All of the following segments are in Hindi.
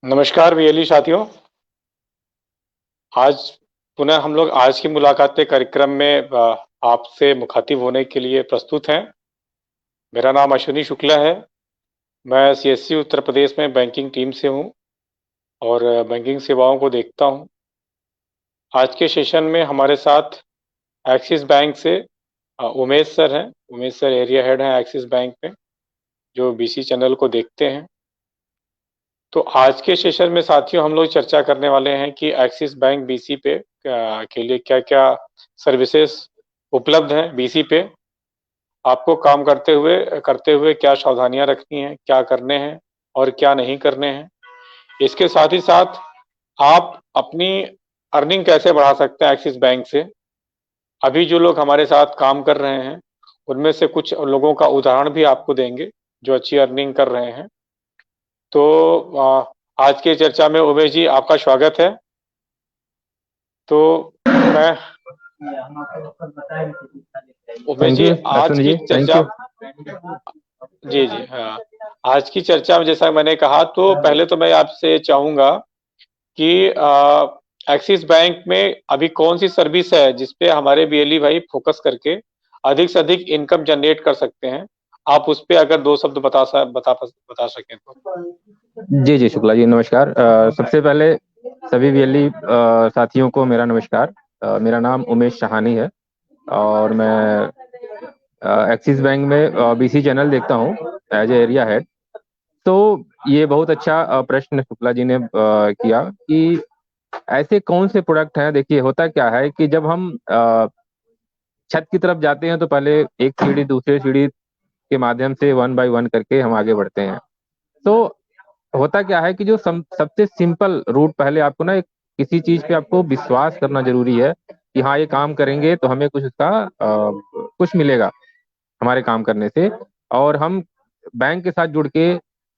नमस्कार वीएलई साथियों। आज पुनः हम लोग आज की मुलाकात के कार्यक्रम में आपसे मुखातिब होने के लिए प्रस्तुत हैं। मेरा नाम अश्विनी शुक्ला है। मैं सीएससी उत्तर प्रदेश में बैंकिंग टीम से हूं और बैंकिंग सेवाओं को देखता हूं। आज के सेशन में हमारे साथ एक्सिस बैंक से उमेश सर हैं। उमेश सर एरिया हेड हैं एक्सिस बैंक में, जो बीसी चैनल को देखते हैं। तो आज के सेशन में साथियों हम लोग चर्चा करने वाले हैं कि एक्सिस बैंक बीसी पे के लिए क्या क्या सर्विसेज उपलब्ध हैं। बीसी पे आपको काम करते हुए क्या सावधानियां रखनी है, क्या करने हैं और क्या नहीं करने हैं। इसके साथ ही साथ आप अपनी अर्निंग कैसे बढ़ा सकते हैं एक्सिस बैंक से। अभी जो लोग हमारे साथ काम कर रहे हैं उनमें से कुछ लोगों का उदाहरण भी आपको देंगे जो अच्छी अर्निंग कर रहे हैं। तो आज की चर्चा में उमेश जी आपका स्वागत है। तो मैं उमेश थैंक जी यू आज अश्विन की जी, थैंक चर्चा, यू। जी जी हाँ, आज की चर्चा में जैसा मैंने कहा, तो पहले तो मैं आपसे चाहूंगा कि एक्सिस बैंक में अभी कौन सी सर्विस है जिसपे हमारे बीएलई भाई फोकस करके अधिक से अधिक इनकम जनरेट कर सकते हैं। आप उस पे अगर दो शब्द बता सकें तो। जी जी शुक्ला जी, नमस्कार। सबसे पहले सभी वीएलई साथियों को मेरा नमस्कार। मेरा नाम उमेश शाहानी है और मैं एक्सिस बैंक में बीसी चैनल देखता हूँ एज ए एरिया हेड। तो ये बहुत अच्छा प्रश्न शुक्ला जी ने किया कि ऐसे कौन से प्रोडक्ट हैं। देखिए, होता क्या है कि जब हम छत की तरफ जाते हैं तो पहले एक सीढ़ी दूसरी सीढ़ी के माध्यम से वन बाय वन करके हम आगे बढ़ते हैं। तो होता क्या है कि जो सबसे सिंपल रूट, पहले आपको ना एक किसी चीज पे आपको विश्वास करना जरूरी है कि हाँ, ये काम करेंगे तो हमें कुछ उसका कुछ मिलेगा हमारे काम करने से। और हम बैंक के साथ जुड़ के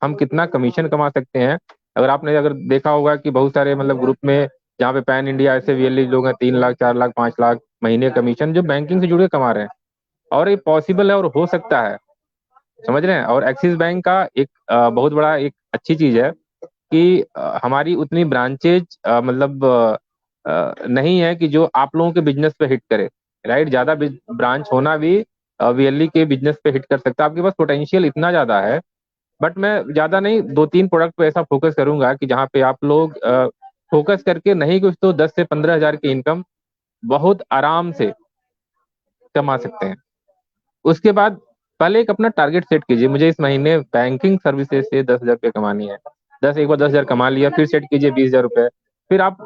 हम कितना कमीशन कमा सकते हैं। अगर देखा होगा कि बहुत सारे मतलब ग्रुप में जहाँ पे पैन इंडिया ऐसे वीएलई लोग हैं, 3 लाख 4 लाख 5 लाख महीने कमीशन जो बैंकिंग से जुड़ के कमा रहे हैं। और ये पॉसिबल है और हो सकता है, समझ रहे हैं। और एक्सिस बैंक का एक बहुत बड़ा एक अच्छी चीज है कि हमारी उतनी ब्रांचेज मतलब नहीं है कि जो आप लोगों के बिजनेस पे हिट करे। राइट, ज्यादा ब्रांच होना भी वीएलई के बिजनेस पे हिट कर सकता है। आपके पास पोटेंशियल इतना ज्यादा है। बट मैं ज्यादा नहीं, 2-3 प्रोडक्ट पे ऐसा फोकस करूंगा कि जहाँ पे आप लोग फोकस करके नहीं कुछ तो 10 से 15 हजार की इनकम बहुत आराम से कमा सकते हैं। उसके बाद पहले एक अपना टारगेट सेट कीजिए, मुझे इस महीने बैंकिंग सर्विसेज से 10 हजार रुपये कमानी है। एक बार 10 हजार कमा लिया, फिर सेट कीजिए 20 हजार रुपये। फिर आप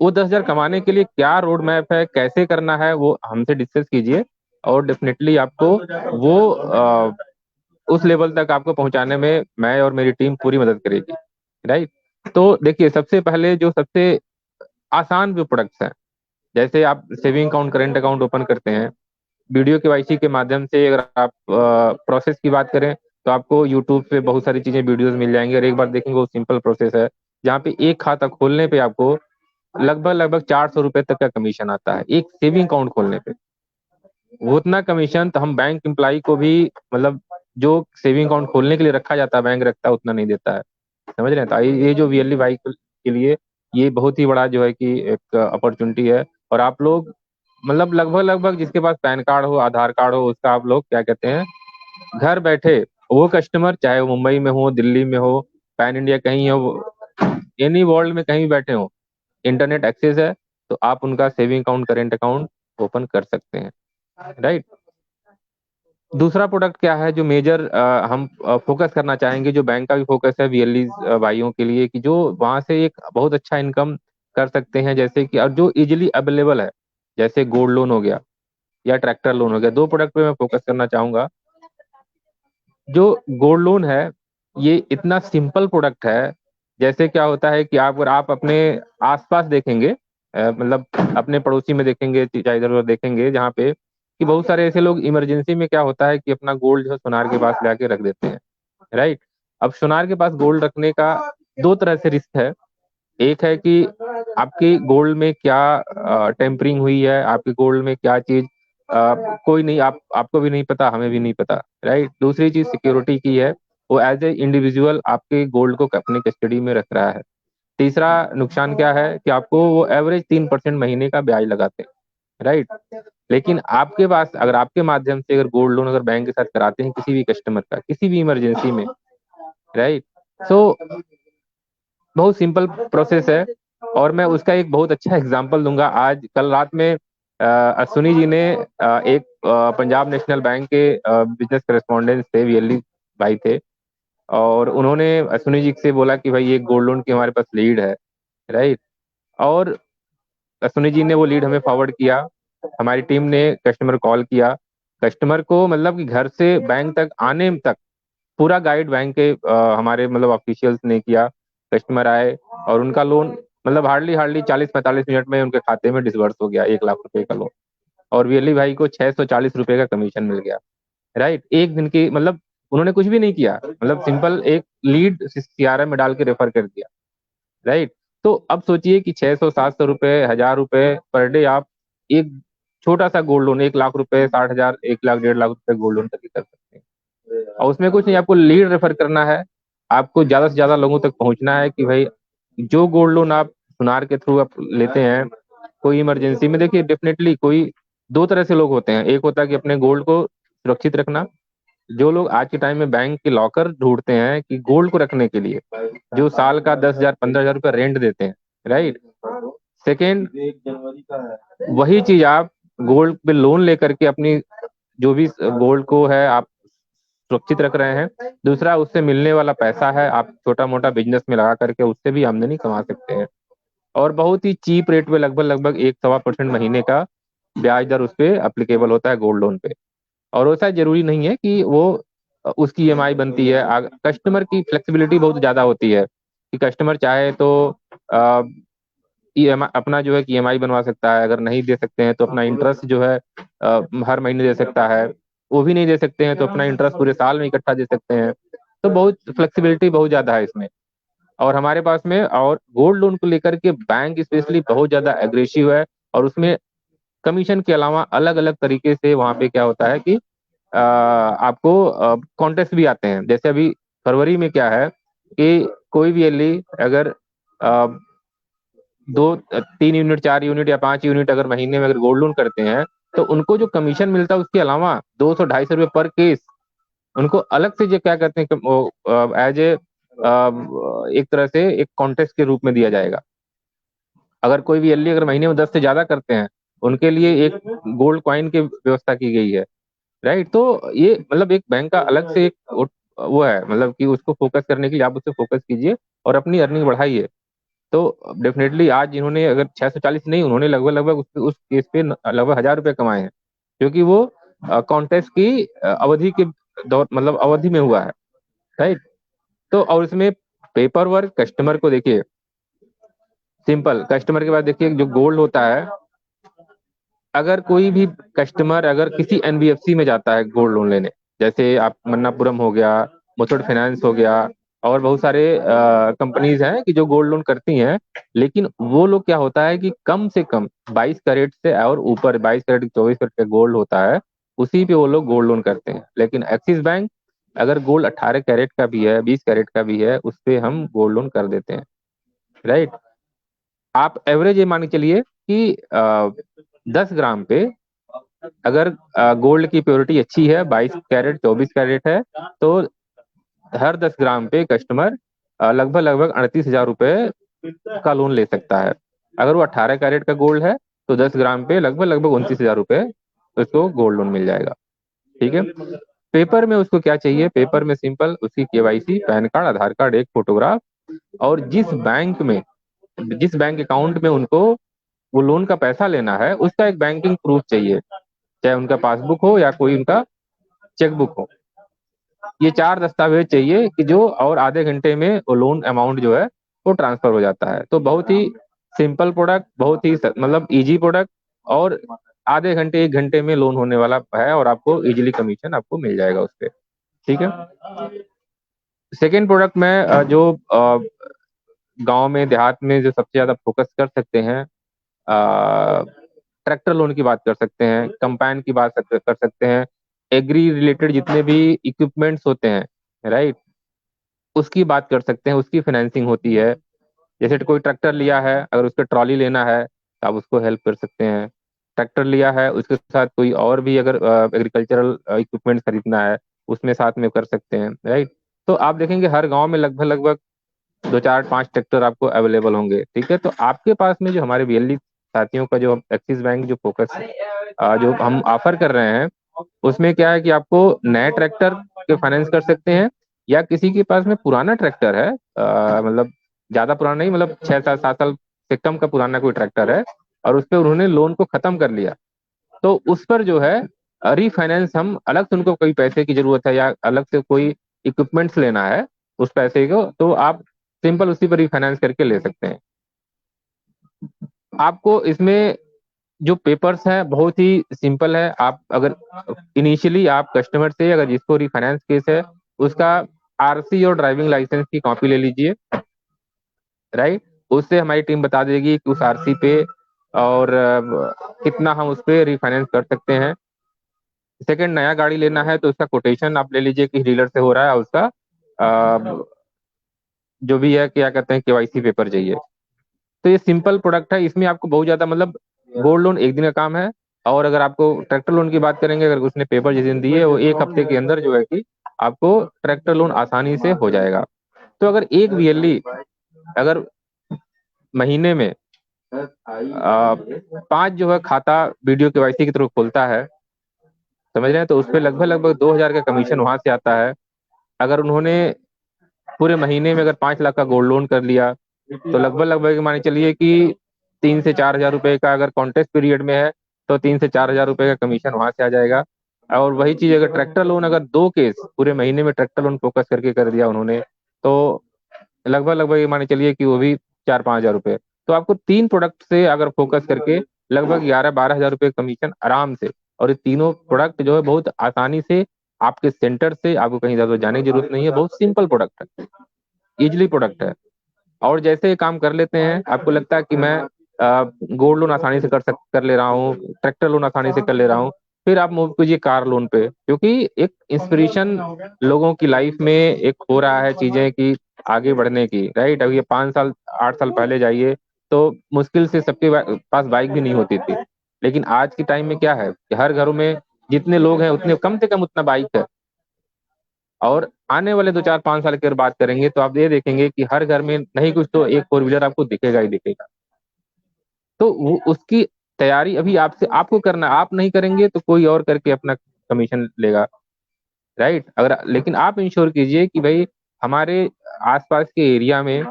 वो 10 हजार कमाने के लिए क्या रोड मैप है, कैसे करना है, वो हमसे डिस्कस कीजिए। और डेफिनेटली आपको वो उस लेवल तक आपको पहुंचाने में मैं और मेरी टीम पूरी मदद करेगी। राइट। तो देखिए, सबसे पहले जो सबसे आसान जो प्रोडक्ट्स हैं, जैसे आप saving account current account open करते हैं वीडियो केवाईसी के माध्यम से। अगर आप प्रोसेस की बात करें तो आपको यूट्यूब पे बहुत सारी चीजें वीडियोस मिल जाएंगी और एक बार देखेंगे वो सिंपल प्रोसेस है। जहाँ पे एक खाता खोलने पे आपको लगभग लगभग 400 रुपए तक का कमीशन आता है एक सेविंग अकाउंट खोलने पे। वो उतना कमीशन तो हम बैंक एम्प्लॉय को भी, मतलब जो सेविंग अकाउंट खोलने के लिए रखा जाता है बैंक रखता है, उतना नहीं देता है। समझ रहे हैं। तो ये जो वीएलई भाई के लिए ये बहुत ही बड़ा जो है कि एक अपॉर्चुनिटी है। और आप लोग मतलब लगभग लगभग जिसके पास पैन कार्ड हो आधार कार्ड हो उसका आप लोग क्या कहते हैं, घर बैठे वो कस्टमर चाहे वो मुंबई में हो दिल्ली में हो पैन इंडिया कहीं हो, एनी वर्ल्ड में कहीं भी बैठे हो, इंटरनेट एक्सेस है तो आप उनका saving account current account open कर सकते हैं। राइट। दूसरा प्रोडक्ट क्या है जो मेजर हम फोकस करना चाहेंगे, जो बैंक का भी फोकस है वीएलई भाइयों के लिए, कि जो वहां से एक बहुत अच्छा इनकम कर सकते हैं, जैसे कि और जो इजिली अवेलेबल है, जैसे गोल्ड लोन हो गया या ट्रैक्टर लोन हो गया। 2 प्रोडक्ट पे मैं फोकस करना चाहूंगा। जो गोल्ड लोन है ये इतना सिंपल प्रोडक्ट है। जैसे क्या होता है कि अगर आप अपने आसपास देखेंगे, मतलब अपने पड़ोसी में देखेंगे चाहे इधर उधर देखेंगे, जहाँ पे कि बहुत सारे ऐसे लोग इमरजेंसी में क्या होता है कि अपना गोल्ड जो है सोनार के पास लाके रख देते हैं। राइट। अब सोनार के पास गोल्ड रखने का दो तरह से रिस्क है। एक है कि आपके गोल्ड में क्या टेम्परिंग हुई है, आपके गोल्ड में क्या चीज कोई नहीं, आपको भी नहीं पता, हमें भी नहीं पता। राइट। दूसरी चीज सिक्योरिटी की है वो एज ए इंडिविजुअल आपके गोल्ड को अपनी कस्टडी में रख रहा है। तीसरा नुकसान क्या है कि आपको वो एवरेज 3% महीने का ब्याज लगाते हैं, राइट। लेकिन आपके पास अगर आपके माध्यम से अगर गोल्ड लोन अगर बैंक के साथ कराते हैं किसी भी कस्टमर का किसी भी इमरजेंसी में, राइट, तो बहुत सिंपल प्रोसेस है। और मैं उसका एक बहुत अच्छा एग्जांपल दूंगा। आज कल रात में अश्विनी जी ने एक पंजाब नेशनल बैंक के बिजनेस करेस्पॉन्डेंट थे, वीएलई भाई थे, और उन्होंने अश्विनी जी से बोला कि भाई एक गोल्ड लोन की हमारे पास लीड है, राइट। और अश्विनी जी ने वो लीड हमें फॉरवर्ड किया। हमारी टीम ने कस्टमर कॉल किया, कस्टमर को मतलब कि घर से बैंक तक आने तक पूरा गाइड बैंक के हमारे मतलब ऑफिशियल्स ने किया। कस्टमर आए और उनका लोन मतलब हार्डली हार्डली 40-45 मिनट में उनके खाते में डिसबर्स हो गया, 1 लाख रुपए का लोन। और वीएलई भाई को 640 रुपए का कमीशन मिल गया, राइट, एक दिन की मतलब। उन्होंने कुछ भी नहीं किया, मतलब सिंपल एक लीड सीआरएम में डाल के रेफर कर दिया, राइट। तो अब सोचिए कि 600-700 रुपए, 1000 रुपए पर डे आप एक छोटा सा गोल्ड लोन, 1 लाख रुपए, 60 हजार, 1 लाख, 1.5 लाख रुपए गोल्ड लोन तक ही कर सकते हैं। और उसमें कुछ नहीं, आपको लीड रेफर करना है, आपको ज्यादा से ज्यादा लोगों तक पहुंचना है कि भाई जो गोल्ड लोन आप सुनार के थ्रू आप लेते हैं कोई इमरजेंसी में, देखिए डेफिनेटली कोई दो तरह से लोग होते हैं। एक होता है कि अपने गोल्ड को सुरक्षित रखना, जो लोग आज के टाइम में बैंक के लॉकर ढूंढते हैं कि गोल्ड को रखने के लिए, जो साल का 10 हजार 15 हजार रुपये रेंट देते हैं, राइट। सेकेंड, वही चीज आप गोल्ड पे लोन लेकर के अपनी जो भी गोल्ड को है आप सुरक्षित रख रहे हैं। दूसरा, उससे मिलने वाला पैसा है आप छोटा मोटा बिजनेस में लगा करके उससे भी आमदनी कमा सकते हैं। और बहुत ही चीप रेट पे लगभग लगभग 1-1.25% महीने का ब्याज दर उस पे अप्लीकेबल होता है गोल्ड लोन पे। और वैसा जरूरी नहीं है कि वो उसकी ईएमआई बनती है। कस्टमर की फ्लेक्सिबिलिटी बहुत ज्यादा होती है कि कस्टमर चाहे तो ईएमआई अपना जो है कि ईएमआई बनवा सकता है, अगर नहीं दे सकते हैं तो अपना इंटरेस्ट जो है हर महीने दे सकता है। वो भी नहीं दे सकते हैं तो अपना इंटरेस्ट पूरे साल में इकट्ठा दे सकते हैं। तो बहुत फ्लेक्सिबिलिटी बहुत ज्यादा है इसमें। और हमारे पास में और गोल्ड लोन को लेकर के बैंक स्पेशली बहुत ज्यादा एग्रेसिव है। और उसमें कमीशन के अलावा अलग अलग तरीके से वहां पे क्या होता है कि आपको कॉन्टेस्ट भी आते हैं। जैसे अभी फरवरी में क्या है कि कोई भी एलई अगर 2-3 यूनिट, 4 यूनिट या 5 यूनिट अगर महीने में अगर गोल्ड लोन करते हैं तो उनको जो कमीशन मिलता है उसके अलावा 200-250 रुपये पर केस उनको अलग से जो क्या कहते हैं एज ए एक तरह से एक कॉन्टेस्ट के रूप में दिया जाएगा। अगर कोई भी एलई अगर महीने में 10 से ज्यादा करते हैं उनके लिए एक गोल्ड कॉइन की व्यवस्था की गई है, राइट। तो ये मतलब एक बैंक का अलग से एक वो है, मतलब कि उसको फोकस करने के लिए आप उससे फोकस कीजिए और अपनी अर्निंग बढ़ाइए। तो डेफिनेटली आज इन्होंने अगर 640 नहीं, उन्होंने लगभग लगभग उस केस पे लगभग 1000 रुपये कमाए हैं, क्योंकि वो कॉन्टेस्ट की अवधि के दौर मतलब अवधि में हुआ है, राइट। तो और इसमें पेपर वर्क कस्टमर को देखिए, सिंपल कस्टमर के पास देखिए जो गोल्ड होता है, अगर कोई भी कस्टमर अगर किसी एनबीएफसी में जाता है गोल्ड लोन लेने, जैसे आप मन्नापुरम हो गया, मुथूट फाइनेंस हो गया, और बहुत सारे कंपनीज हैं कि जो गोल्ड लोन करती हैं। लेकिन वो लोग क्या होता है कि कम से कम 22 कैरेट से और ऊपर 22 कैरेट 24 कैरेट का गोल्ड होता है, उसी पे वो लोग गोल्ड लोन करते हैं। लेकिन एक्सिस बैंक अगर गोल्ड 18 कैरेट का भी है, 20 कैरेट का भी है, उस पे हम गोल्ड लोन कर देते हैं, राइट। आप एवरेज ये मान के चलिए कि 10 ग्राम पे अगर गोल्ड की प्योरिटी अच्छी है, 22 कैरेट 24 कैरेट है, तो हर 10 ग्राम पे कस्टमर लगभग लगभग 38 हजार रुपये का लोन ले सकता है। अगर वो 18 कैरेट का गोल्ड है तो 10 ग्राम पे लगभग लगभग 29 हजार रुपये उसको गोल्ड लोन मिल जाएगा, ठीक है। पेपर में उसको क्या चाहिए? पेपर में सिंपल उसकी केवाईसी, पैन कार्ड, आधार कार्ड, एक फोटोग्राफ, और जिस बैंक अकाउंट में उनको वो लोन का पैसा लेना है उसका एक बैंकिंग प्रूफ चाहिए, चाहे उनका पासबुक हो या कोई उनका चेकबुक हो। ये 4 दस्तावेज चाहिए कि जो और आधे घंटे में वो लोन अमाउंट जो है वो ट्रांसफर हो जाता है। तो बहुत ही सिंपल प्रोडक्ट, बहुत ही मतलब इजी प्रोडक्ट, और आधे घंटे 1 घंटे में लोन होने वाला है और आपको इजीली कमीशन आपको मिल जाएगा उस पर, ठीक है। सेकेंड प्रोडक्ट में जो गांव में देहात में जो सबसे ज्यादा फोकस कर सकते हैं, ट्रैक्टर लोन की बात कर सकते हैं, कंपाइन की बात कर सकते हैं, एग्री रिलेटेड जितने भी इक्विपमेंट्स होते हैं, राइट। उसकी बात कर सकते हैं, उसकी फाइनेंसिंग होती है। जैसे कोई ट्रैक्टर लिया है, अगर उसका ट्रॉली लेना है तो आप उसको हेल्प कर सकते हैं। ट्रैक्टर लिया है, उसके साथ कोई और भी अगर एग्रीकल्चरल इक्विपमेंट खरीदना है, उसमें साथ में कर सकते हैं, राइट। तो आप देखेंगे हर गांव में लगभग लगभग दो चार पांच ट्रैक्टर आपको अवेलेबल होंगे, ठीक है। तो आपके पास में जो हमारे बीएलई साथियों का जो एक्सिस बैंक जो फोकस जो हम ऑफर कर रहे हैं, उसमें क्या है कि आपको नए ट्रैक्टर के फाइनेंस कर सकते हैं, या किसी के पास में पुराना ट्रैक्टर है, मतलब ज्यादा पुराना नहीं, मतलब 6 साल 7 साल से कम का पुराना कोई ट्रैक्टर है, और उस पर उन्होंने लोन को खत्म कर लिया, तो उस पर जो है रीफाइनेंस हम अलग से, उनको कोई पैसे की जरूरत है या अलग से कोई इक्विपमेंट्स लेना है उस पैसे को, तो आप सिंपल उसी पर रिफाइनेंस करके ले सकते हैं। आपको इसमें जो पेपर्स हैं बहुत ही सिंपल है। आप अगर इनिशियली आप कस्टमर से, अगर जिसको रिफाइनेंस केस है, उसका आरसी और ड्राइविंग लाइसेंस की कॉपी ले लीजिए, राइट। उससे हमारी टीम बता देगी कि उस आरसी पे और कितना हम उस पे रिफाइनेंस कर सकते हैं। सेकंड, नया गाड़ी लेना है तो उसका कोटेशन आप ले लीजिए कि डीलर से हो रहा है, उसका अ, जो भी है क्या कहते हैं केवाईसी पेपर चाहिए। तो ये सिंपल प्रोडक्ट है, इसमें आपको बहुत ज्यादा मतलब गोल्ड लोन एक दिन का काम है। और अगर आपको ट्रैक्टर लोन की बात करेंगे, अगर उसने पेपर जिस दिन दिए वो एक हफ्ते के अंदर जो है कि आपको ट्रैक्टर लोन आसानी से हो जाएगा। तो अगर एक वीएलई अगर महीने में 5 जो है खाता वीडियो केवाईसी के थ्रू खोलता है, समझ रहे हैं, तो उस पर लगभग लगभग 2,000 का कमीशन वहां से आता है। अगर उन्होंने पूरे महीने में अगर 5 लाख का गोल्ड लोन कर लिया, तो लगभग लगभग माने चलिए कि 3 से 4 हजार रुपए का, अगर कॉन्टेस्ट पीरियड में है तो 3 से 4 हजार रुपए का कमीशन वहां से आ जाएगा। और वही चीज अगर ट्रैक्टर लोन, अगर 2 केस पूरे महीने में ट्रैक्टर लोन फोकस करके कर दिया उन्होंने, तो लगभग लगभग ये माने चलिए कि वो भी 4-5 हजार रुपए। तो आपको 3 प्रोडक्ट से अगर फोकस करके लगभग 11-12 हजार रुपए कमीशन आराम से। और ये तीनों प्रोडक्ट जो है बहुत आसानी से आपके सेंटर से, आपको कहीं ज्यादा जाने की जरूरत नहीं है, बहुत सिंपल प्रोडक्ट है, इजिली प्रोडक्ट है। और जैसे ये काम कर लेते हैं, आपको लगता है कि मैं गोल्ड लोन आसानी से कर ले रहा हूँ, ट्रैक्टर लोन आसानी से कर ले रहा हूँ, फिर आप मूव कीजिए कार लोन पे, क्योंकि एक इंस्पिरेशन लोगों की लाइफ में एक हो रहा है चीजें कि आगे बढ़ने की, राइट। अभी ये 5 साल 8 साल पहले जाइए तो मुश्किल से सबके पास बाइक भी नहीं होती थी, लेकिन आज के टाइम में क्या है कि हर घरों में जितने लोग हैं उतने कम से कम उतना बाइक है। और आने वाले 2 4 5 साल की अगर बात करेंगे तो आप ये देखेंगे कि हर घर में नहीं कुछ तो एक फोर व्हीलर आपको दिखेगा ही दिखेगा। तो वो उसकी तैयारी अभी आपसे आपको करना है, आप नहीं करेंगे तो कोई और करके अपना कमीशन लेगा, राइट। अगर लेकिन आप इंश्योर कीजिए कि भाई हमारे आसपास के एरिया में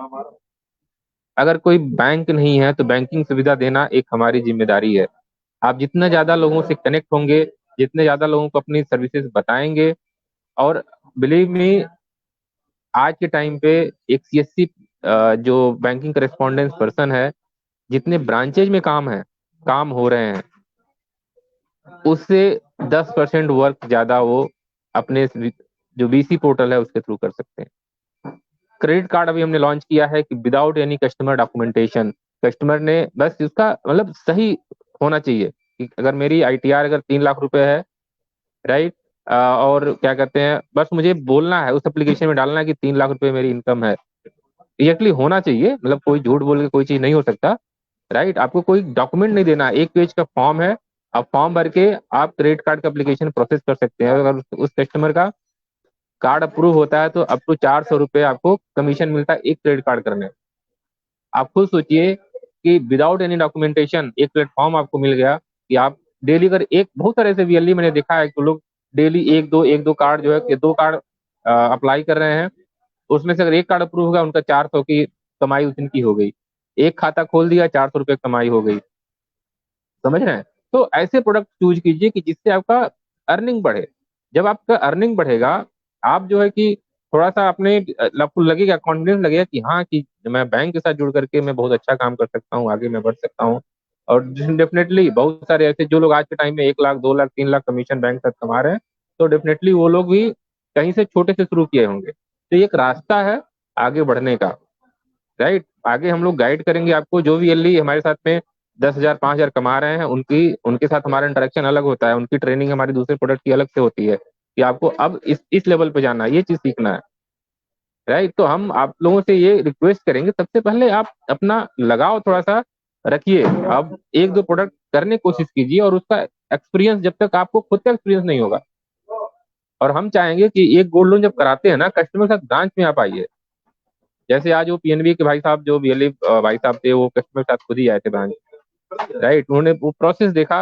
अगर कोई बैंक नहीं है तो बैंकिंग सुविधा देना एक हमारी जिम्मेदारी है। आप जितना ज्यादा लोगों से कनेक्ट होंगे, जितने ज्यादा लोगों को अपनी सर्विसेज बताएंगे, और बिलीव मी, आज के टाइम पे एक सीएससी जो बैंकिंग करेस्पॉन्डेंस पर्सन है, जितने ब्रांचेज में काम हो रहे हैं, उससे 10% वर्क ज्यादा वो अपने जो बीसी पोर्टल है उसके थ्रू कर सकते हैं। क्रेडिट कार्ड अभी हमने लॉन्च किया है कि without any customer documentation, customer ने बस उसका मतलब सही होना चाहिए कि अगर मेरी आईटीआर अगर 3 लाख रुपए है, राइट, और क्या कहते हैं, बस मुझे बोलना है उस एप्लीकेशन में डालना है कि 3 लाख रुपए मेरी इनकम है, एग्जैक्टली होना चाहिए, मतलब कोई झूठ बोल के कोई चीज नहीं हो सकता, राइट। आपको कोई डॉक्यूमेंट नहीं देना, एक पेज का फॉर्म है, आप फॉर्म भर के आप क्रेडिट कार्ड का एप्लीकेशन प्रोसेस कर सकते हैं। अगर उस कस्टमर का कार्ड अप्रूव होता है तो अप टू 400 रुपये आपको कमीशन मिलता है एक क्रेडिट कार्ड करने। आप खुद सोचिए कि विदाउट एनी डॉक्यूमेंटेशन एक प्लेटफॉर्म आपको मिल गया कि आप डेली अगर एक, बहुत सारे ऐसे वीएलई मैंने देखा है कि लोग डेली एक दो कार्ड जो है कि 2 कार्ड अप्लाई कर रहे हैं, उसमें से अगर एक कार्ड अप्रूव होगा उनका 400 की कमाई उस दिन की हो गई। एक खाता खोल दिया, 400 रुपये कमाई हो गई, समझ रहे हैं। तो ऐसे प्रोडक्ट चूज कीजिए कि जिससे आपका अर्निंग बढ़े। जब आपका अर्निंग बढ़ेगा, आप जो है कि थोड़ा सा अपने आपको लगेगा, कॉन्फिडेंस लगेगा कि हाँ कि मैं बैंक के साथ जुड़ करके मैं बहुत अच्छा काम कर सकता हूँ, आगे मैं बढ़ सकता हूँ। और डेफिनेटली बहुत सारे ऐसे जो लोग आज के टाइम में 1 लाख 2 लाख 3 लाख कमीशन बैंक तक कमा रहे हैं, तो डेफिनेटली वो लोग भी कहीं से छोटे से शुरू किए होंगे। तो ये एक रास्ता है आगे बढ़ने का, राइट। आगे हम लोग गाइड करेंगे आपको, जो भी एलई हमारे साथ में 10,000 5,000 कमा रहे हैं, उनकी उनके साथ हमारा इंटरेक्शन अलग होता है, उनकी ट्रेनिंग हमारी दूसरे प्रोडक्ट की अलग से होती है कि आपको अब इस लेवल पे जाना है, ये चीज सीखना है। राइट। तो हम आप लोगों से ये रिक्वेस्ट करेंगे, सबसे पहले आप अपना लगाव थोड़ा सा रखिए। आप एक दो प्रोडक्ट करने की कोशिश कीजिए, और उसका एक्सपीरियंस, जब तक आपको खुद का एक्सपीरियंस नहीं होगा, और हम चाहेंगे कि एक गोल्ड लोन जब कराते हैं ना, कस्टमर के साथ ब्रांच में आप आइए। जैसे आज वो पीएनबी के भाई साहब, जो बीएलई भाई साहब थे, वो कस्टमर के साथ खुद ही आए थे ब्रांच। राइट, उन्होंने वो प्रोसेस देखा।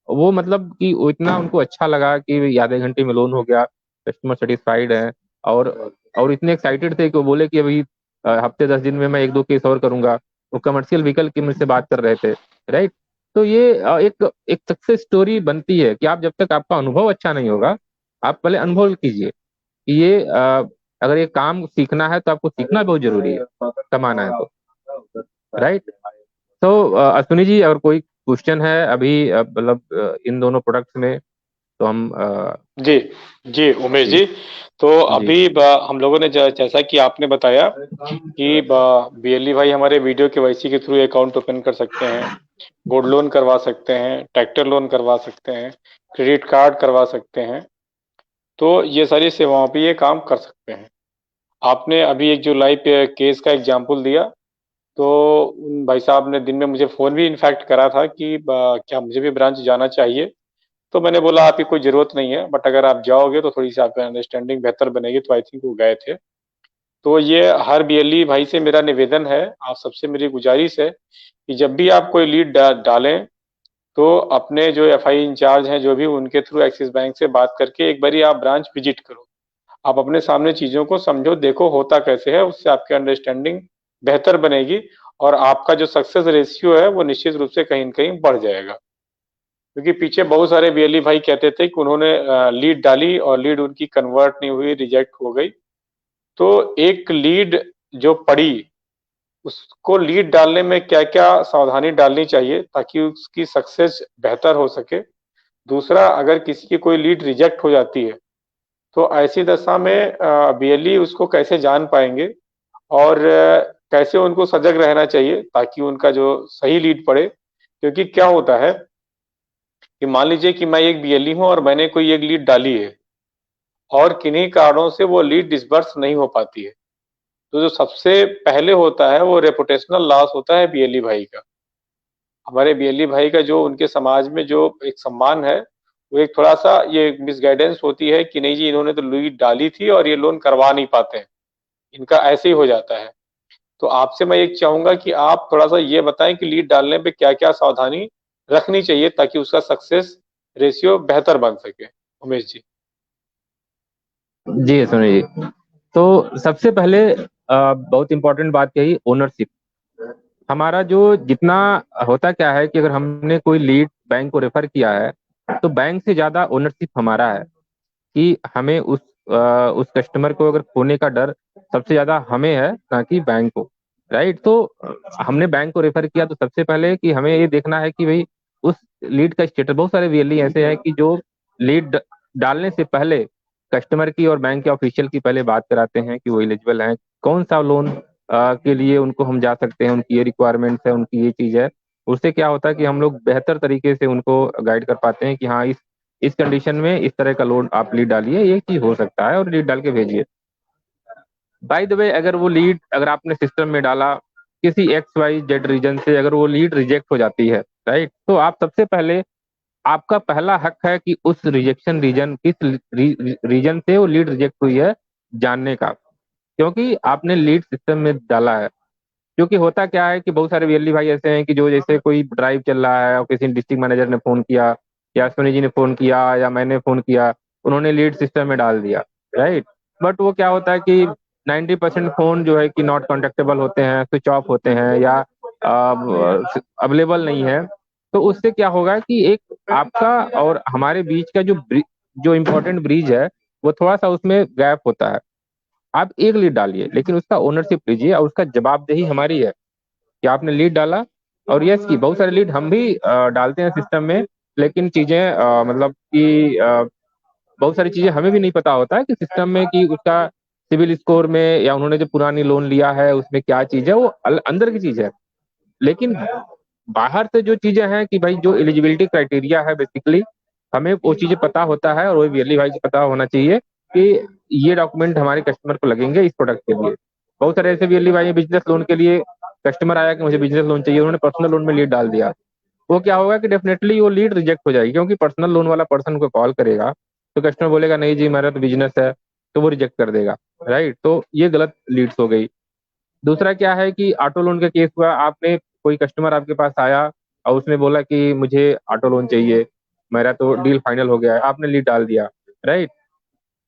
वो मतलब कि वो इतना उनको अच्छा लगा कि आधे घंटे में लोन हो गया, कस्टमर सेटिस्फाइड है। और और इतने एक्साइटेड थे कि वो बोले कि अभी हफ्ते 10 दिन में मैं एक दो केस और करूंगा। वो कमर्शियल व्हीकल की मुझसे बात कर रहे थे। राइट। तो ये एक एक सक्सेस स्टोरी बनती है कि आप जब तक आपका अनुभव अच्छा नहीं होगा, आप पहले अनुभव कीजिए कि ये अगर ये काम सीखना है तो आपको सीखना बहुत जरूरी है, कमाना है तो। राइट। तो अश्विनी जी, अगर कोई क्वेश्चन है अभी मतलब इन दोनों प्रोडक्ट्स में, तो हम जी जी उमेश जी जी। तो जी अभी हम लोगों ने जैसा कि आपने बताया कि बीएलई भाई हमारे वीडियो केवाईसी के थ्रू अकाउंट ओपन कर सकते हैं, गोल्ड लोन करवा सकते हैं, ट्रैक्टर लोन करवा सकते हैं, क्रेडिट कार्ड करवा सकते हैं। तो ये सारी सेवाओं पे ये काम कर सकते हैं। आपने अभी एक जो लाइव केस का एग्जाम्पल दिया, तो उन भाई साहब ने दिन में मुझे फ़ोन भी इनफैक्ट करा था कि क्या मुझे भी ब्रांच जाना चाहिए? तो मैंने बोला आपकी कोई ज़रूरत नहीं है, बट अगर आप जाओगे तो थोड़ी-सी आपकी अंडरस्टैंडिंग बेहतर बनेगी, तो आई थिंक वो गए थे। तो ये हर बीएलई भाई से मेरा निवेदन है, आप सबसे मेरी गुजारिश है कि जब भी आप कोई लीड डालें, तो अपने जो एफआई इंचार्ज हैं, जो भी उनके थ्रू एक्सिस बैंक से बात करके एक बारी आप ब्रांच विजिट करो। आप अपने सामने चीज़ों को समझो, देखो होता कैसे है, उससे आपकी अंडरस्टैंडिंग बेहतर बनेगी और आपका जो सक्सेस रेशियो है, वो निश्चित रूप से कहीं न कहीं बढ़ जाएगा। क्योंकि पीछे बहुत सारे बीएलई भाई कहते थे कि उन्होंने लीड डाली और लीड उनकी कन्वर्ट नहीं हुई, रिजेक्ट हो गई। तो एक लीड जो पड़ी, उसको लीड डालने में क्या-क्या सावधानी डालनी चाहिए ताकि उसकी सक्सेस बेहतर हो सके। दूसरा, अगर किसी की कोई लीड रिजेक्ट हो जाती है, तो ऐसी दशा में बीएलई उसको कैसे जान पाएँगे और कैसे उनको सजग रहना चाहिए ताकि उनका जो सही लीड पड़े। क्योंकि क्या होता है कि मान लीजिए कि मैं एक बीएलई हूँ और मैंने कोई एक लीड डाली है और किन्हीं कारणों से वो लीड डिसबर्स नहीं हो पाती है। तो जो सबसे पहले होता है वो रेपुटेशनल लॉस होता है बीएलई भाई का। हमारे बीएलई भाई का जो उनके समाज में जो एक सम्मान है, वो एक थोड़ा-सा ये मिसगाइडेंस होती है कि नहीं जी, इन्होंने तो लीड डाली थी और ये लोन करवा नहीं पाते हैं। इनका ऐसे ही हो जाता है। तो आपसे मैं ये चाहूँगा कि आप थोड़ा-सा ये बताएँ कि लीड डालने पे क्या-क्या सावधानी रखनी चाहिए ताकि उसका सक्सेस रेशियो बेहतर बन सके? उमेश जी। जी अश्विनी जी। तो सबसे पहले बहुत इंपॉर्टेंट बात कही, ओनरशिप। हमारा जो जितना होता क्या है कि अगर हमने कोई लीड बैंक को रेफर किया है, तो बैंक से ज्यादा ओनरशिप हमारा है कि हमें उस कस्टमर को अगर खोने का डर सबसे ज्यादा हमें है, ना कि बैंक को। राइट। तो हमने बैंक को रेफर किया, तो सबसे पहले कि हमें ये देखना है कि भाई उस लीड का स्टेटस। बहुत सारे वीएलई ऐसे हैं कि जो लीड डालने से पहले कस्टमर की और बैंक के ऑफिशियल की पहले बात कराते हैं कि वो एलिजिबल है, कौन सा लोन के लिए उनको हम जा सकते हैं, उनकी ये रिक्वायरमेंट्स है, उनकी ये चीज है। उससे क्या होता है कि हम लोग बेहतर तरीके से उनको गाइड कर पाते हैं कि हाँ, इस कंडीशन में इस तरह का लोन आप लीड डालिए, ये चीज हो सकता है, और लीड डाल के भेजिए। बाय द वे, अगर वो लीड अगर आपने सिस्टम में डाला किसी एक्स वाई जेड रीजन से, अगर वो लीड रिजेक्ट हो जाती है, राइट, तो आप सबसे पहले, आपका पहला हक है कि उस रिजेक्शन रीजन, किस रीजन से वो लीड रिजेक्ट हुई है, जानने का। क्योंकि आपने लीड सिस्टम में डाला है। क्योंकि होता क्या है कि बहुत सारे वीएलई भाई ऐसे हैं कि जो जैसे कोई ड्राइव चल रहा है और किसी डिस्ट्रिक्ट मैनेजर ने फोन किया, या सोनी जी ने फोन किया, या मैंने फोन किया, उन्होंने लीड सिस्टम में डाल दिया। राइट। बट वो क्या होता है कि 90% फोन जो है कि नॉट कॉन्टेक्टेबल होते हैं, स्विच ऑफ होते हैं, या अवेलेबल नहीं है। तो उससे क्या होगा कि एक आपका और हमारे बीच का जो इम्पोर्टेंट ब्रिज है, वो थोड़ा सा उसमें गैप होता है। आप एक लीड डालिए, लेकिन उसका ओनरशिप लीजिए, और उसका जवाबदेही हमारी है कि आपने लीड डाला। और यस, की बहुत सारे लीड हम भी डालते हैं सिस्टम में, लेकिन चीजें मतलब कि बहुत सारी चीजें हमें भी नहीं पता होता है कि सिस्टम में कि उसका सिविल स्कोर में, या उन्होंने जो पुरानी लोन लिया है उसमें क्या चीज है, वो अंदर की चीज है। लेकिन बाहर से जो चीजें हैं कि भाई जो एलिजिबिलिटी क्राइटेरिया है, बेसिकली हमें वो चीजें पता होता है, और वो वीएलई भाई को पता होना चाहिए कि ये डॉक्यूमेंट हमारे कस्टमर को लगेंगे इस प्रोडक्ट के लिए। बहुत सारे ऐसे भी भाई बिजनेस लोन के लिए कस्टमर आया कि मुझे बिजनेस लोन चाहिए, उन्होंने पर्सनल लोन में लीड डाल दिया। वो क्या होगा कि डेफिनेटली वो लीड रिजेक्ट हो जाएगी, क्योंकि पर्सनल लोन वाला पर्सन को कॉल करेगा तो कस्टमर बोलेगा नहीं जी मेरा तो बिजनेस है, तो वो रिजेक्ट कर देगा। राइट, तो ये गलत लीड्स हो गई। दूसरा क्या है कि ऑटो लोन का केस हुआ, आपने कोई कस्टमर आपके पास आया और उसने बोला कि मुझे ऑटो लोन चाहिए, मेरा तो डील फाइनल हो गया है, आपने लीड डाल दिया। राइट,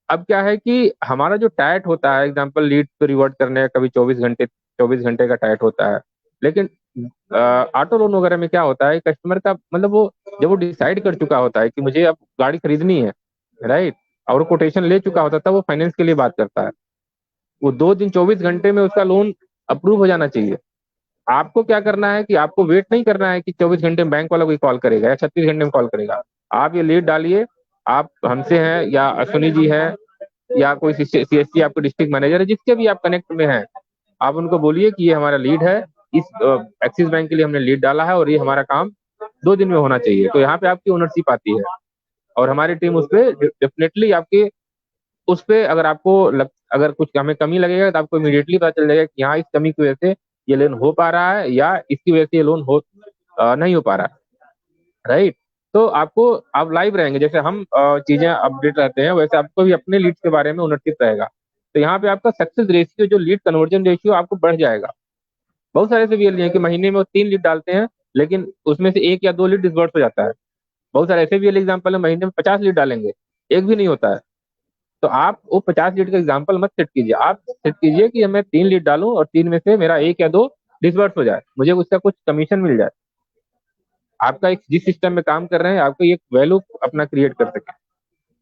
अब क्या है कि हमारा जो टाइट होता है, एग्जांपल लीड पे रिवर्ट करने का कभी 24 घंटे, 24 घंटे का टाइट होता है। लेकिन ऑटो लोन वगैरह में क्या होता है, कस्टमर का मतलब वो जब वो डिसाइड कर चुका होता है कि मुझे अब गाड़ी खरीदनी है, राइट, और वो कोटेशन ले चुका होता है, तब वो फाइनेंस के लिए बात करता है। वो 2 दिन 24 घंटे में उसका लोन अप्रूव हो जाना चाहिए। आपको क्या करना है कि आपको वेट नहीं करना है कि 24 घंटे में बैंक वाला कोई कॉल करेगा या 36 घंटे में कॉल करेगा। आप ये लीड डालिए, आप हमसे हैं या अश्विनी जी हैं या कोई सीएससी आपके डिस्ट्रिक्ट मैनेजर है, जिसके भी आप कनेक्ट में हैं, आप उनको बोलिए कि ये हमारा लीड है, इस एक्सिस बैंक के लिए हमने लीड डाला है और ये हमारा काम 2 दिन में होना चाहिए। तो यहाँ पे आपकी ओनरशिप आती है और हमारी टीम उस पर डेफिनेटली आपके उस पे अगर अगर कुछ हमें कमी लगेगा तो आपको इमीडिएटली पता चल जाएगा कि यहाँ इस कमी की वजह से ये लोन हो पा रहा है या इसकी वजह से ये लोन नहीं हो पा रहा है। राइट, तो आपको आप लाइव रहेंगे, जैसे हम चीजें अपडेट रहते हैं वैसे आपको भी अपने लीड के बारे में ओनरशिप रहेगा। तो यहाँ पे आपका सक्सेस रेशियो जो लीड कन्वर्जन रेशियो आपको बढ़ जाएगा। बहुत सारे ऐसे वीएल हैं कि महीने में वो 3 लीड डालते हैं, लेकिन उसमें से 1 या 2 लीड डिसबर्स हो जाता है। बहुत सारे ऐसे वीएल एग्जाम्पल है, महीने में 50 लीड डालेंगे, एक भी नहीं होता है। तो आप वो 50 लीड का एग्जाम्पल मत सेट कीजिए, आप सेट कीजिए कि मैं 3 लीड डालूं और 3 में से मेरा 1 या 2 डिसबर्स हो जाए, मुझे उसका कुछ कमीशन मिल जाए। आपका एक जिस सिस्टम में काम कर रहे हैं आपको एक वैल्यू अपना क्रिएट कर सके।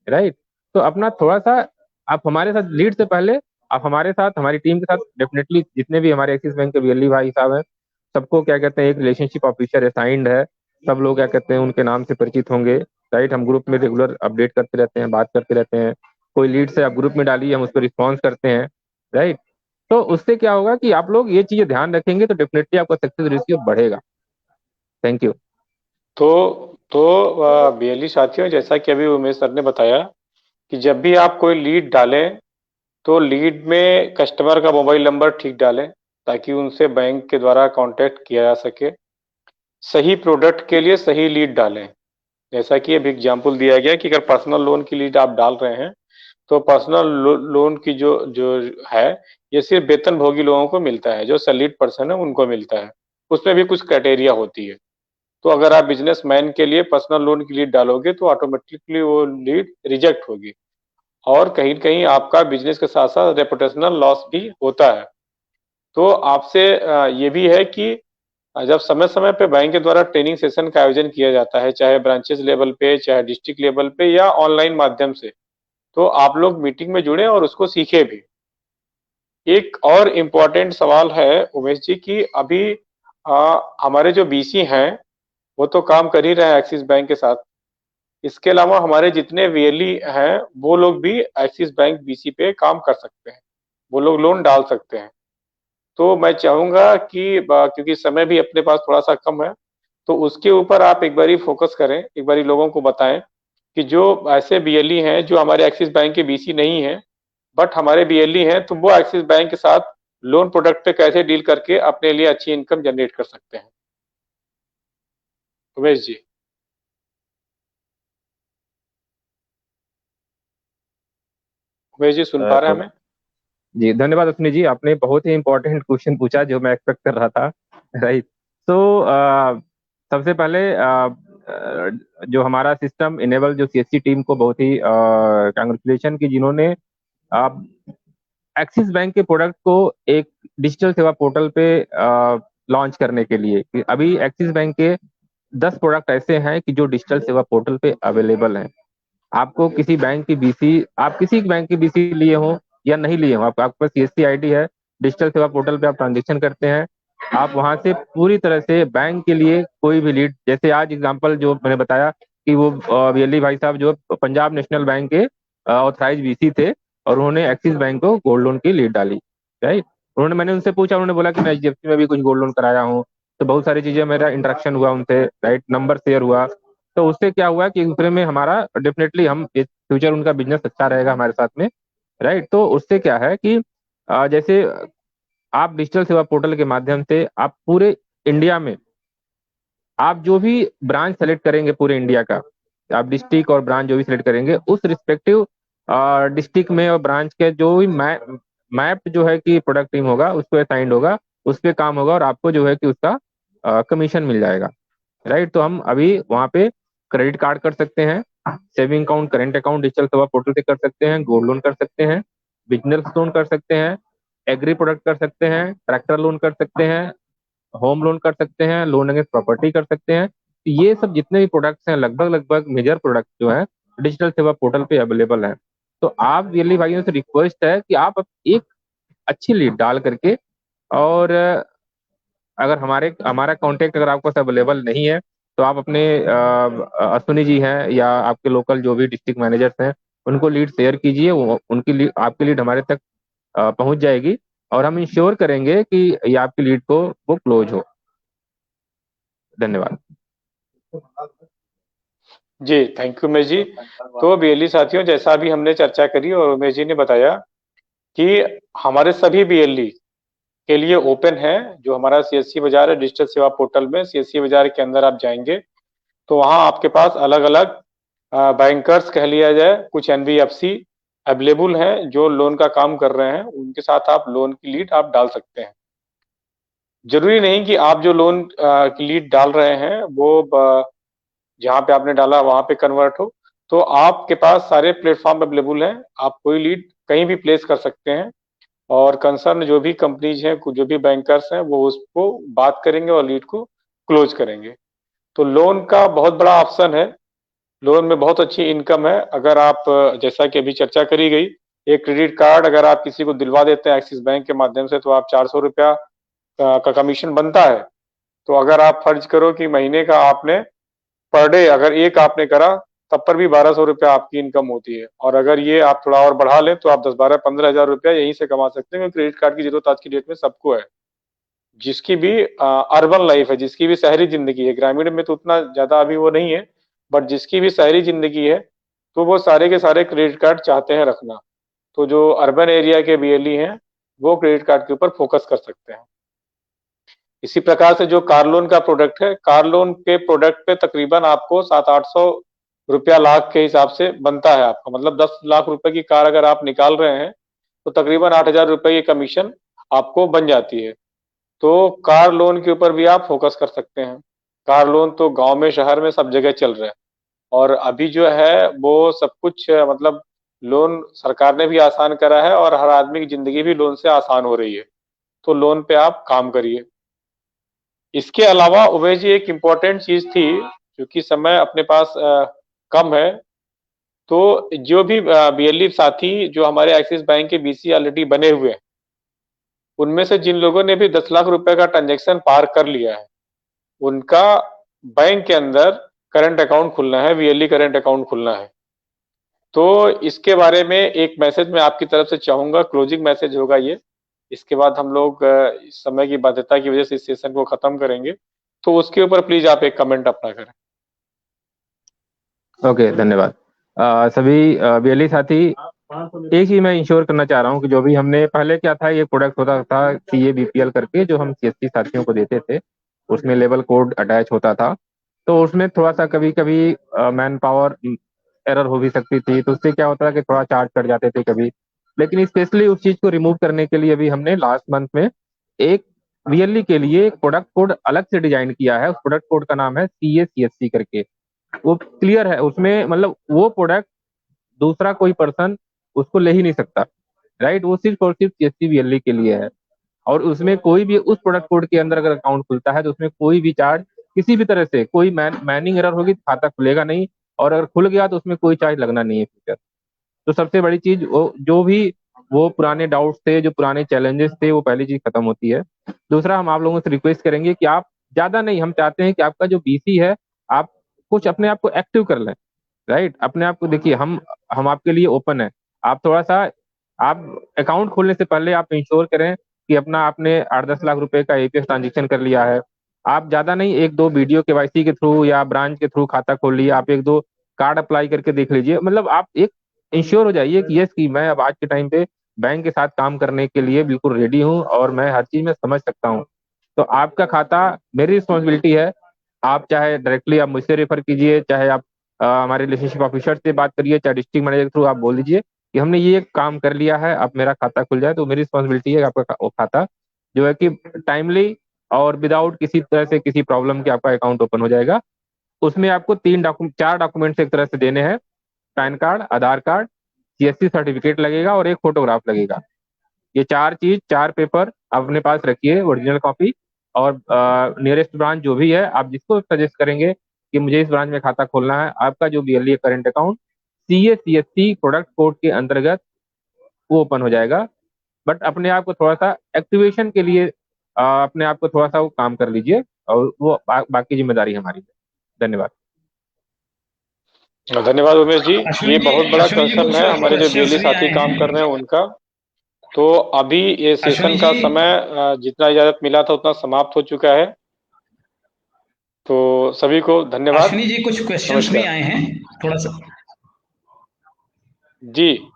राइट, तो अपना थोड़ा सा आप हमारे साथ लीड से पहले आप हमारे साथ हमारी टीम के साथ डेफिनेटली जितने भी हमारे एक्सिस बैंक के वीएलई भाई साहब हैं, सबको क्या कहते हैं एक रिलेशनशिप ऑफिसर असाइंड है। सब लोग क्या कहते हैं उनके नाम से परिचित होंगे। राइट, हम ग्रुप में रेगुलर अपडेट करते रहते हैं, बात करते रहते हैं। कोई लीड से आप ग्रुप में डालिए, हम उस पर रिस्पॉन्स करते हैं। राइट, तो उससे क्या होगा कि आप लोग ये चीजें ध्यान रखेंगे तो डेफिनेटली आपका सक्सेस रेशियो बढ़ेगा। Thank you. बीएलई साथियों, जैसा कि अभी उमेश सर ने बताया कि जब भी आप कोई लीड डालें तो लीड में कस्टमर का मोबाइल नंबर ठीक डालें ताकि उनसे बैंक के द्वारा कांटेक्ट किया जा सके। सही प्रोडक्ट के लिए सही लीड डालें। जैसा कि अभी एग्जाम्पल दिया गया कि अगर पर्सनल लोन की लीड आप डाल रहे हैं तो पर्सनल लोन की जो जो है ये सिर्फ वेतनभोगी लोगों को मिलता है, जो सैलरीड पर्सन है उनको मिलता है। उसमें भी कुछ क्राइटेरिया होती है। तो अगर आप बिजनेसमैन के लिए पर्सनल लोन की लीड डालोगे तो ऑटोमेटिकली वो लीड रिजेक्ट होगी और कहीं कहीं आपका बिजनेस के साथ साथ रेपुटेशनल लॉस भी होता है। तो आपसे ये भी है कि जब समय समय पे बैंक के द्वारा ट्रेनिंग सेशन का आयोजन किया जाता है, चाहे ब्रांचेस लेवल पे, चाहे डिस्ट्रिक्ट लेवल पे या ऑनलाइन माध्यम से, तो आप लोग मीटिंग में जुड़े और उसको सीखे भी। एक और इम्पोर्टेंट सवाल है उमेश जी कि अभी हमारे जो बीसी हैं वो तो काम कर ही रहे हैं एक्सिस बैंक के साथ। इसके अलावा हमारे जितने वीएलई हैं वो लोग भी एक्सिस बैंक बीसी पे काम कर सकते हैं, वो लोग लोन डाल सकते हैं। तो मैं चाहूंगा कि क्योंकि समय भी अपने पास थोड़ा सा कम है, तो उसके ऊपर आप एक बारी फोकस करें, एक बारी लोगों को बताएं कि जो ऐसे बीएलई हैं जो हमारे एक्सिस बैंक के बीसी नहीं है बट हमारे बीएलई हैं, तो वो एक्सिस बैंक के साथ लोन प्रोडक्ट पे कैसे डील करके अपने लिए अच्छी इनकम जनरेट कर सकते हैं। उमेश जी। उमेश जी सुन पा रहे हैं हमें? जी धन्यवाद अश्विनी जी, आपने बहुत ही इंपॉर्टेंट क्वेश्चन पूछा जो मैं एक्सपेक्ट कर रहा था। राइट, तो सबसे पहले जो हमारा सिस्टम इनेबल जो सीएससी टीम को बहुत ही कांग्रेचुलेशन कि जिन्होंने एक्सिस बैंक के प्रोडक्ट को एक डिजिटल सेवा पोर्टल पे लॉन्च करने के लिए कि अभी एक्सिस बैंक के 10 प्रोडक्ट ऐसे हैं कि जो डिजिटल सेवा पोर्टल पे अवेलेबल हैं। आपको किसी बैंक की बीसी, आप किसी बैंक की बीसी लिए हो या नहीं लिए हो, आपके पास सीएससी आईडी है, डिजिटल सेवा पोर्टल पे आप ट्रांजेक्शन करते हैं, आप वहां से पूरी तरह से बैंक के लिए कोई भी लीड, जैसे आज एग्जांपल जो मैंने बताया कि वो वीएलई भाई साहब जो पंजाब नेशनल बैंक के ऑथराइज बीसी थे और उन्होंने एक्सिस बैंक को गोल्ड लोन की लीड डाली। राइट, मैंने उनसे पूछा, उन्होंने बोला कि मैं एचडीएफसी में भी कुछ गोल्ड लोन कराया हूँ। तो बहुत सारी चीजें मेरा इंटरेक्शन हुआ उनसे, राइट, नंबर शेयर हुआ। तो उससे क्या हुआ कि एक दूसरे में हमारा डेफिनेटली हम फ्यूचर उनका बिजनेस अच्छा रहेगा हमारे साथ में, राइट। तो उससे क्या है कि जैसे आप डिजिटल सेवा पोर्टल के माध्यम से आप पूरे इंडिया में आप जो भी ब्रांच सेलेक्ट करेंगे पूरे इंडिया का, आप डिस्ट्रिक्ट और ब्रांच जो भी सिलेक्ट करेंगे उस रिस्पेक्टिव डिस्ट्रिक्ट में और ब्रांच के जो भी मैप जो है कि प्रोडक्ट टीम होगा उस पर असाइंड होगा, उस पर काम होगा और आपको जो है कि उसका कमीशन मिल जाएगा, राइट। तो हम अभी वहाँ पे क्रेडिट कार्ड कर सकते हैं, saving account current account digital सेवा पोर्टल से कर सकते हैं, गोल्ड लोन कर सकते हैं, बिजनेस लोन कर सकते हैं, एग्री प्रोडक्ट कर सकते हैं, ट्रैक्टर लोन कर सकते हैं, होम लोन कर सकते हैं, लोन अगेंस्ट प्रॉपर्टी कर सकते हैं। तो ये सब जितने भी प्रोडक्ट्स हैं लगभग लगभग मेजर प्रोडक्ट जो है डिजिटल सेवा पोर्टल पे अवेलेबल है। तो आप रियली भाइयों से रिक्वेस्ट है कि आप एक अच्छी लीड डाल करके, और अगर हमारा कांटेक्ट अगर आपके पास अवेलेबल नहीं है तो आप अपने अश्विनी जी हैं या आपके लोकल जो भी डिस्ट्रिक्ट मैनेजर्स हैं उनको लीड शेयर कीजिए, वो उनकी लीड आपकी लीड हमारे तक पहुंच जाएगी और हम इंश्योर करेंगे कि ये आपकी लीड को वो क्लोज हो। धन्यवाद। जी, थैंक यू उमेश जी। तो बीएलई साथियों, जैसा अभी हमने चर्चा करी और उमेश जी ने बताया कि हमारे सभी बीएलई के लिए ओपन है जो हमारा सीएससी बाजार है डिजिटल सेवा पोर्टल में। सीएससी बाजार के अंदर आप जाएंगे तो वहां आपके पास अलग अलग बैंकर्स कह लिया जाए, कुछ एनबीएफसी अवेलेबल हैं जो लोन का काम कर रहे हैं, उनके साथ आप लोन की लीड आप डाल सकते हैं। जरूरी नहीं कि आप जो लोन की लीड डाल रहे हैं वो जहाँ पे आपने डाला वहां पे कन्वर्ट हो। तो आपके पास सारे प्लेटफॉर्म अवेलेबल हैं, आप कोई लीड कहीं भी प्लेस कर सकते हैं और कंसर्न जो भी कंपनीज हैं, जो भी बैंकर्स हैं, वो उसको बात करेंगे और लीड को क्लोज करेंगे। तो लोन का बहुत बड़ा ऑप्शन है, लोन में बहुत अच्छी इनकम है। अगर आप जैसा कि अभी चर्चा करी गई, एक क्रेडिट कार्ड अगर आप किसी को दिलवा देते हैं एक्सिस बैंक के माध्यम से तो आप 400 रुपया का कमीशन बनता है। तो अगर आप फर्ज करो कि महीने का आपने पर डे अगर एक आपने करा, तब पर भी 1200 रुपया आपकी इनकम होती है। और अगर ये आप थोड़ा और बढ़ा लें तो आप 10, 12, 15 हजार रुपया यहीं से कमा सकते हैं, क्योंकि क्रेडिट कार्ड की जरूरत आज की डेट में सबको है। जिसकी भी अर्बन लाइफ है, जिसकी भी शहरी जिंदगी है, ग्रामीण में तो उतना ज्यादा अभी वो नहीं है, बट जिसकी भी शहरी जिंदगी है तो वो सारे के सारे क्रेडिट कार्ड चाहते हैं रखना। तो जो अर्बन एरिया के बीएलई हैं वो क्रेडिट कार्ड के ऊपर फोकस कर सकते हैं। इसी प्रकार से जो कार लोन का प्रोडक्ट है, कार लोन के प्रोडक्ट पे तकरीबन आपको 700-800 रुपया लाख के हिसाब से बनता है आपका, मतलब 10 लाख रुपए की कार अगर आप निकाल रहे हैं तो तकरीबन 8,000 रुपए की कमीशन आपको बन जाती है। तो कार लोन के ऊपर भी आप फोकस कर सकते हैं। कार लोन तो गांव में शहर में सब जगह चल रहा है और अभी जो है वो सब कुछ मतलब लोन सरकार ने भी आसान करा है और हर आदमी की जिंदगी भी लोन से आसान हो रही है। तो लोन पे आप काम करिए। इसके अलावा उमेश जी एक इम्पोर्टेंट चीज थी, क्योंकि समय अपने पास कम है, तो जो भी बीएलई साथी जो हमारे एक्सिस बैंक के बीसी ऑलरेडी बने हुए हैं, उनमें से जिन लोगों ने भी 10 लाख रुपए का ट्रांजेक्शन पार कर लिया है, उनका बैंक के अंदर करंट अकाउंट खुलना है, बीएलई करंट अकाउंट खुलना है। तो इसके बारे में एक मैसेज मैं आपकी तरफ से चाहूंगा, क्लोजिंग मैसेज होगा ये। इसके बाद हम लोग इस समय की बाध्यता की वजह से इस सेशन को खत्म करेंगे, तो उसके ऊपर प्लीज आप एक कमेंट अपना करें। ओके, धन्यवाद। सभी बीएलई साथी, एक ही मैं इंश्योर करना चाह रहा हूँ कि जो भी हमने पहले क्या था, ये प्रोडक्ट होता था सीए बीपीएल करके जो हम सीएससी साथियों को देते थे, उसमें लेवल कोड अटैच होता था। तो उसमें थोड़ा सा कभी कभी मैन पावर एरर हो भी सकती थी, तो उससे क्या होता था कि थोड़ा चार्ज कट जाते थे कभी। लेकिन स्पेशली उस चीज को रिमूव करने के लिए अभी हमने लास्ट मंथ में एक बीएलई के लिए एक प्रोडक्ट कोड अलग से डिजाइन किया है। उस प्रोडक्ट कोड का नाम है सीएसीएससी करके। वो क्लियर है उसमें, मतलब वो प्रोडक्ट दूसरा कोई पर्सन उसको ले ही नहीं सकता, राइट। वो सिर्फ और सिर्फ सीएससी बीएलई के लिए है। और उसमें कोई भी उस प्रोडक्ट कोड के अंदर अगर अकाउंट खुलता है तो उसमें कोई भी चार्ज किसी भी तरह से कोई मैनिंग एरर होगी तो खाता खुलेगा नहीं, और अगर खुल गया तो उसमें कोई चार्ज लगना नहीं है फ्यूचर। तो सबसे बड़ी चीज वो जो भी वो पुराने डाउट्स थे, जो पुराने चैलेंजेस थे, वो पहली चीज खत्म होती है। दूसरा, हम आप लोगों से रिक्वेस्ट करेंगे कि आप ज्यादा नहीं, हम चाहते हैं कि आपका जो बीसी है आप कुछ अपने आप को एक्टिव कर लें, राइट। अपने आप को देखिए, हम आपके लिए ओपन है। आप थोड़ा सा आप अकाउंट खोलने से पहले आप इंश्योर करें कि अपना आपने 8-10 लाख रुपए का एपीएस ट्रांजेक्शन कर लिया है। आप ज्यादा नहीं, एक दो वीडियो केवाईसी के थ्रू या ब्रांच के थ्रू खाता खोल लिया, आप एक दो कार्ड अप्लाई करके देख लीजिए। मतलब आप एक इंश्योर हो जाइए कि यस, कि मैं अब आज के टाइम पे बैंक के साथ काम करने के लिए बिल्कुल रेडी हूँ और मैं हर चीज में समझ सकता हूँ। तो आपका खाता मेरी रिस्पॉन्सिबिलिटी है। आप चाहे डायरेक्टली आप मुझसे रेफर कीजिए, चाहे आप हमारे रिलेशनशिप ऑफिसर से बात करिए, चाहे डिस्ट्रिक्ट मैनेजर के थ्रू आप बोल दीजिए कि हमने ये काम कर लिया है, अब मेरा खाता खुल जाए। तो मेरी रिस्पॉन्सिबिलिटी है कि आपका वो खाता जो है कि टाइमली और विदाउट किसी तरह से किसी प्रॉब्लम के आपका अकाउंट ओपन हो जाएगा। उसमें आपको चार डॉक्यूमेंट्स एक तरह से देने हैं। पैन कार्ड, आधार कार्ड, सीएससी सर्टिफिकेट लगेगा और एक फोटोग्राफ लगेगा। ये चार चीज, चार पेपर आप अपने पास रखिए, ओरिजिनल कॉपी। और नियरेस्ट ब्रांच जो भी है, आप जिसको सजेस्ट करेंगे कि मुझे इस ब्रांच में खाता खोलना है, आपका जो BLE current account CA CSC product code के अंतर्गत वो ओपन हो जाएगा। बट अपने आप को थोड़ा सा एक्टिवेशन के लिए अपने आप को थोड़ा सा वो काम कर लीजिए, और वो बाकी जिम्मेदारी हमारी है। धन्यवाद। धन्यवाद उमेश जी। ये बहुत बड़ा अश्विनी जी कंसर्न कुछ है हमारे जो क्वेश्चंस बीएलई भी साथी आए काम कर हैं। रहे हैं उनका। तो अभी ये अश्विनी सेशन का जी, समय जितना इजाजत मिला था उतना समाप्त हो चुका है। तो सभी को धन्यवाद। अश्विनी जी कुछ क्वेश्चंस भी नमस्कार। आए हैं, थोड़ा सा। जी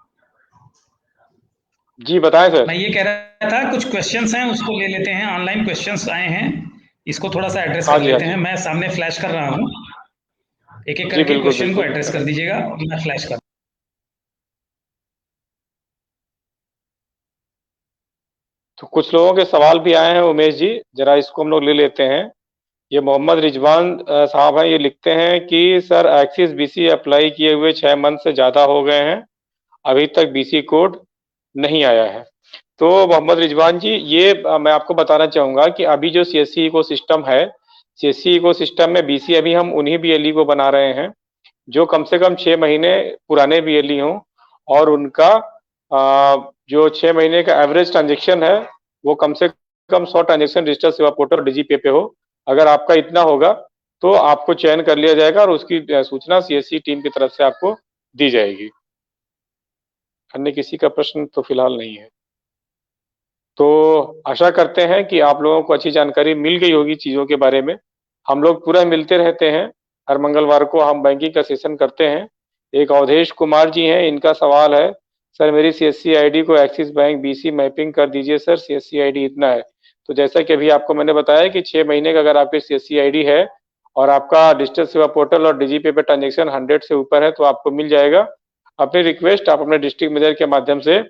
जी बताएं सर। मैं ये कह रहा था कुछ क्वेश्चंस हैं, उसको ले लेते हैं। ऑनलाइन क्वेश्चंस आए हैं, इसको थोड़ा सा एड्रेस हाँ कर जी, हाँ लेते हैं। जी। मैं सामने फ्लैश कर रहा हूँ, एक एक जी करके बिल्कुल क्वेश्चन को बिल्कुल। एड्रेस कर दीजिएगा, मैं फ्लैश कर। तो कुछ लोगों के सवाल भी आए हैं उमेश जी, जरा इसको हम लोग ले लेते हैं। ये मोहम्मद रिजवान साहब हैं, ये लिखते हैं कि सर एक्सिस बीसी अप्लाई किए हुए 6 मंथ से ज़्यादा हो गए हैं, अभी तक बीसी कोड नहीं आया है। तो मोहम्मद रिजवान जी, ये मैं आपको बताना चाहूँगा कि अभी जो सीएससी इको सिस्टम है, सीएससी इको सिस्टम में बीसी अभी हम उन्हीं बीएलई को बना रहे हैं जो कम से कम 6 महीने पुराने बीएलई हों, और उनका जो 6 महीने का एवरेज ट्रांजेक्शन है वो कम से कम 100 ट्रांजेक्शन रजिस्टर सेवा पोर्टल और डीजीपे पे हो। अगर आपका इतना होगा तो आपको चयन कर लिया जाएगा और उसकी सूचना सीएससी टीम की तरफ से आपको दी जाएगी। अन्य किसी का प्रश्न तो फिलहाल नहीं है। तो आशा करते हैं कि आप लोगों को अच्छी जानकारी मिल गई होगी चीज़ों के बारे में। हम लोग पूरा मिलते रहते हैं, हर मंगलवार को हम बैंकिंग का सेशन करते हैं। एक अवधेश कुमार जी हैं, इनका सवाल है, सर मेरी सीएससी आईडी को एक्सिस बैंक बीसी मैपिंग कर दीजिए सर, सीएससी आईडी इतना है। तो जैसा कि अभी आपको मैंने बताया कि 6 महीने का अगर आपकी सीएससी आईडी है और आपका डिजिटल सेवा पोर्टल और डीजीपे पे ट्रांजेक्शन 100 से ऊपर है तो आपको मिल जाएगा। अपनी रिक्वेस्ट आप अपने डिस्ट्रिक्ट मैनेजर के माध्यम से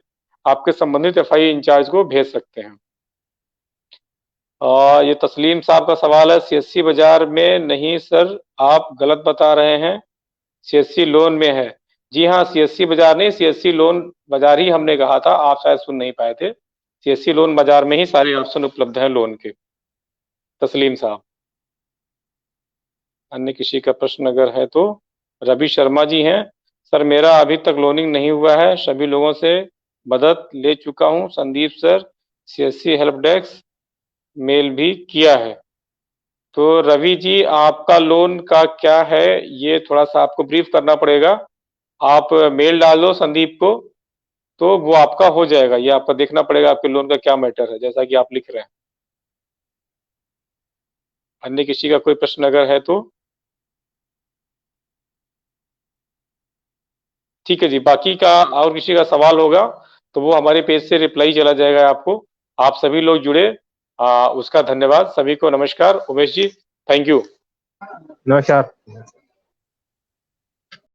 आपके संबंधित एफआई इंचार्ज को भेज सकते हैं। ये तस्लीम साहब का सवाल है, सीएससी बाजार में नहीं सर, आप गलत बता रहे हैं, सीएससी लोन में है। जी हाँ, सीएससी बाजार नहीं, सीएससी लोन बाजार ही हमने कहा था, आप शायद सुन नहीं पाए थे। सीएससी लोन बाजार में ही सारे ऑप्शन उपलब्ध हैं लोन के। तस्लीम साहब, अन्य किसी का प्रश्न अगर है तो। रवि शर्मा जी हैं, सर मेरा अभी तक लोनिंग नहीं हुआ है, सभी लोगों से मदद ले चुका हूं, Sandeep sir CSC help desk mail भी किया है। तो रवि जी, आपका लोन का क्या है ये थोड़ा सा आपको ब्रीफ करना पड़ेगा। आप मेल डाल दो संदीप को तो वो आपका हो जाएगा। ये आपका देखना पड़ेगा आपके लोन का क्या मैटर है, जैसा कि आप लिख रहे हैं। अन्य किसी का कोई प्रश्न अगर है तो ठीक है जी। बाकी का और किसी का सवाल होगा तो वो हमारे पेज से रिप्लाई चला जाएगा आपको। आप सभी लोग जुड़े, उसका धन्यवाद। सभी को नमस्कार। Umesh ji, thank you. नमस्कार।